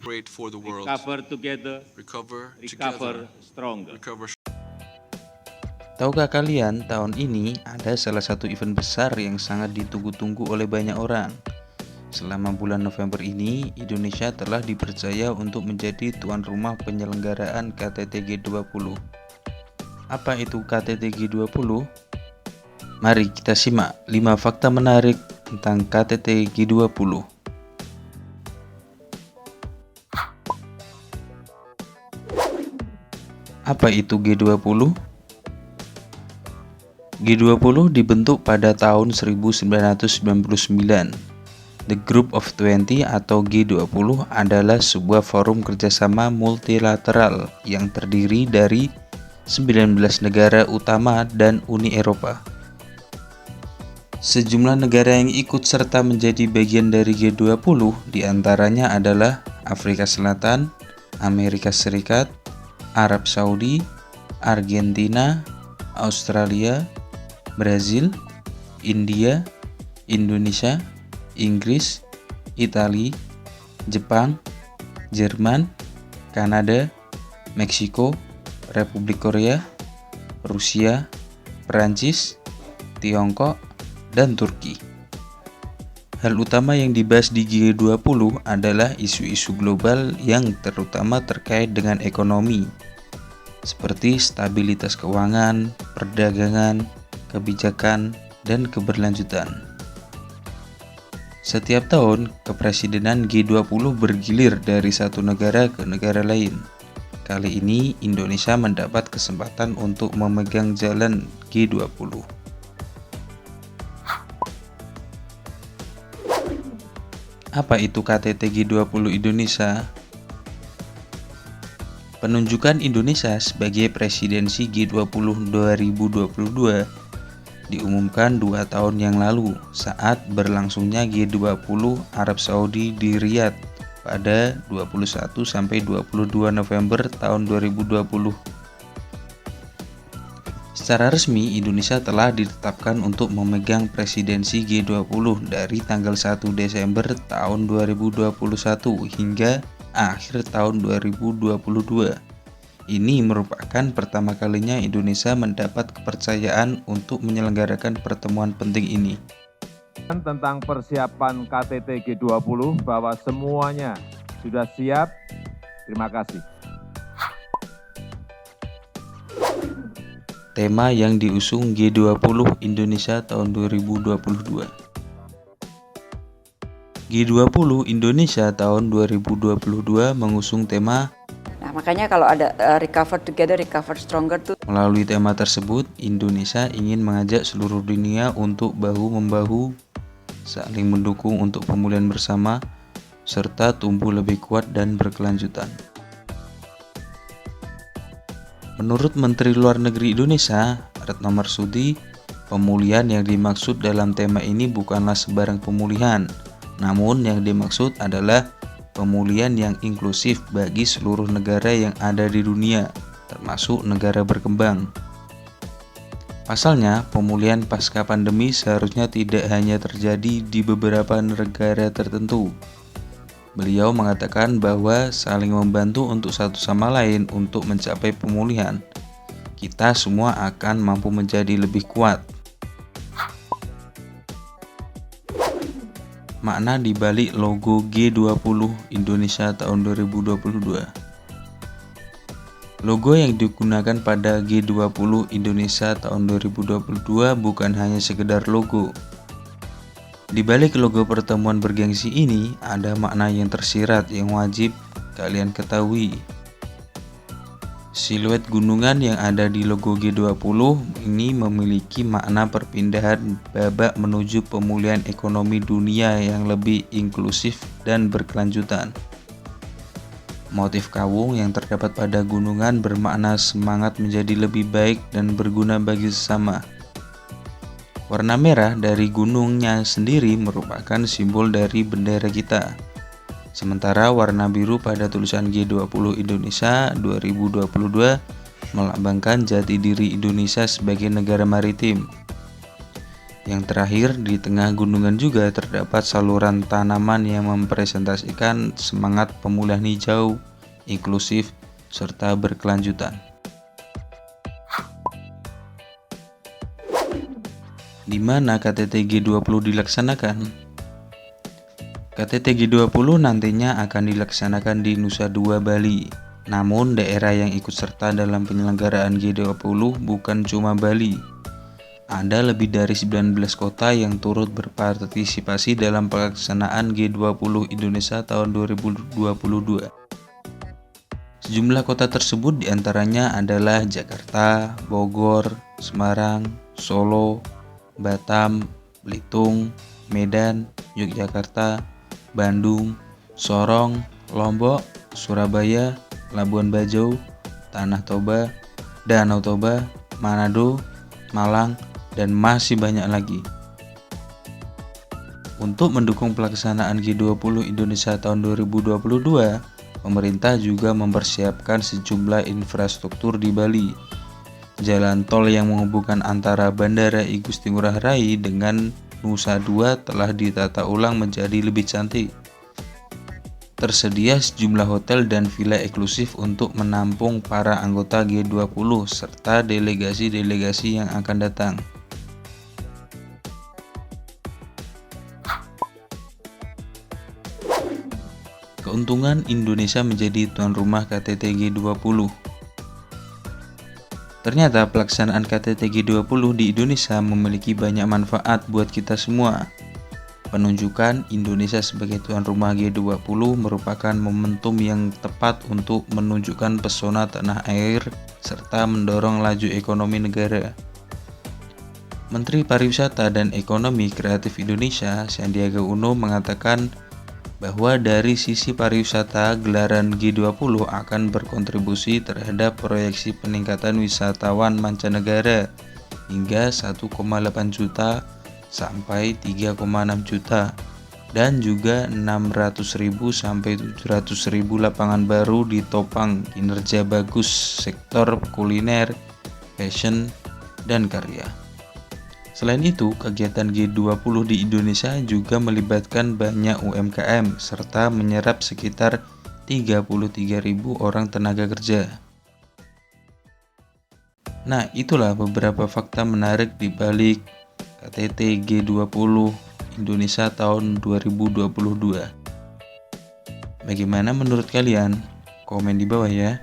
Great for the world. Recover together, Recover recover together. stronger. Recover. Tahukah kalian, tahun ini ada salah satu event besar yang sangat ditunggu-tunggu oleh banyak orang. Selama bulan November ini, Indonesia telah dipercaya untuk menjadi tuan rumah penyelenggaraan KTT G20. Apa itu KTT G20? Mari kita simak 5 fakta menarik tentang KTT G20. Apa itu G20? G20 dibentuk pada tahun 1999. The Group of 20 atau G20 adalah sebuah forum kerjasama multilateral yang terdiri dari 19 negara utama dan Uni Eropa. Sejumlah negara yang ikut serta menjadi bagian dari G20 diantaranya adalah Afrika Selatan, Amerika Serikat, Arab Saudi, Argentina, Australia, Brazil, India, Indonesia, Inggris, Italia, Jepang, Jerman, Kanada, Meksiko, Republik Korea, Rusia, Perancis, Tiongkok, dan Turki. Hal utama yang dibahas di G20 adalah isu-isu global yang terutama terkait dengan ekonomi, seperti stabilitas keuangan, perdagangan, kebijakan, dan keberlanjutan. Setiap tahun, kepresidenan G20 bergilir dari satu negara ke negara lain. Kali ini, Indonesia mendapat kesempatan untuk memegang jalan G20. Apa itu KTT G20 Indonesia? Penunjukan Indonesia sebagai presidensi G20 2022 diumumkan 2 tahun yang lalu saat berlangsungnya G20 Arab Saudi di Riyadh pada 21 sampai 22 November tahun 2020. Secara resmi, Indonesia telah ditetapkan untuk memegang presidensi G20 dari tanggal 1 Desember tahun 2021 hingga akhir tahun 2022. Ini merupakan pertama kalinya Indonesia mendapat kepercayaan untuk menyelenggarakan pertemuan penting ini. Tentang persiapan KTT G20 bahwa semuanya sudah siap. Terima kasih. Tema yang diusung G20 Indonesia tahun 2022. G20 Indonesia tahun 2022 mengusung tema. Nah, makanya kalau ada recover together, recover stronger tuh. Melalui tema tersebut, Indonesia ingin mengajak seluruh dunia untuk bahu-membahu, saling mendukung untuk pemulihan bersama, serta tumbuh lebih kuat dan berkelanjutan. Menurut Menteri Luar Negeri Indonesia, Retno Marsudi, pemulihan yang dimaksud dalam tema ini bukanlah sebarang pemulihan, namun yang dimaksud adalah pemulihan yang inklusif bagi seluruh negara yang ada di dunia, termasuk negara berkembang. Pasalnya, pemulihan pasca pandemi seharusnya tidak hanya terjadi di beberapa negara tertentu. Beliau mengatakan bahwa saling membantu untuk satu sama lain untuk mencapai pemulihan. Kita semua akan mampu menjadi lebih kuat. Makna di balik logo G20 Indonesia tahun 2022. Logo yang digunakan pada G20 Indonesia tahun 2022 bukan hanya sekedar logo. Di balik logo pertemuan bergengsi ini, ada makna yang tersirat yang wajib kalian ketahui. Siluet gunungan yang ada di logo G20 ini memiliki makna perpindahan babak menuju pemulihan ekonomi dunia yang lebih inklusif dan berkelanjutan. Motif kawung yang terdapat pada gunungan bermakna semangat menjadi lebih baik dan berguna bagi sesama. Warna merah dari gunungnya sendiri merupakan simbol dari bendera kita. Sementara warna biru pada tulisan G20 Indonesia 2022 melambangkan jati diri Indonesia sebagai negara maritim. Yang terakhir, di tengah gunungan juga terdapat saluran tanaman yang mempresentasikan semangat pemulihan hijau, inklusif, serta berkelanjutan. Di mana KTT G20 dilaksanakan? KTT G20 nantinya akan dilaksanakan di Nusa Dua, Bali. Namun daerah yang ikut serta dalam penyelenggaraan G20 bukan cuma Bali. Ada lebih dari 19 kota yang turut berpartisipasi dalam pelaksanaan G20 Indonesia tahun 2022. Sejumlah kota tersebut diantaranya adalah Jakarta, Bogor, Semarang, Solo, Batam, Belitung, Medan, Yogyakarta, Bandung, Sorong, Lombok, Surabaya, Labuan Bajo, Tanah Toba, Danau Toba, Manado, Malang, dan masih banyak lagi. Untuk mendukung pelaksanaan G20 Indonesia tahun 2022, pemerintah juga mempersiapkan sejumlah infrastruktur di Bali. Jalan tol yang menghubungkan antara Bandara I Gusti Ngurah Rai dengan Nusa Dua telah ditata ulang menjadi lebih cantik. Tersedia sejumlah hotel dan villa eksklusif untuk menampung para anggota G20 serta delegasi-delegasi yang akan datang. Keuntungan Indonesia menjadi tuan rumah KTT G20. Ternyata pelaksanaan KTT G20 di Indonesia memiliki banyak manfaat buat kita semua. Penunjukan Indonesia sebagai tuan rumah G20 merupakan momentum yang tepat untuk menunjukkan pesona tanah air serta mendorong laju ekonomi negara. Menteri Pariwisata dan Ekonomi Kreatif Indonesia, Sandiaga Uno, mengatakan bahwa dari sisi pariwisata, gelaran G20 akan berkontribusi terhadap proyeksi peningkatan wisatawan mancanegara hingga 1,8 juta sampai 3,6 juta dan juga 600.000 sampai 700.000 lapangan baru ditopang kinerja bagus sektor kuliner, fashion, dan karya. Selain itu, kegiatan G20 di Indonesia juga melibatkan banyak UMKM serta menyerap sekitar 33.000 orang tenaga kerja. Nah, itulah beberapa fakta menarik di balik KTT G20 Indonesia tahun 2022. Bagaimana menurut kalian? Komen di bawah ya.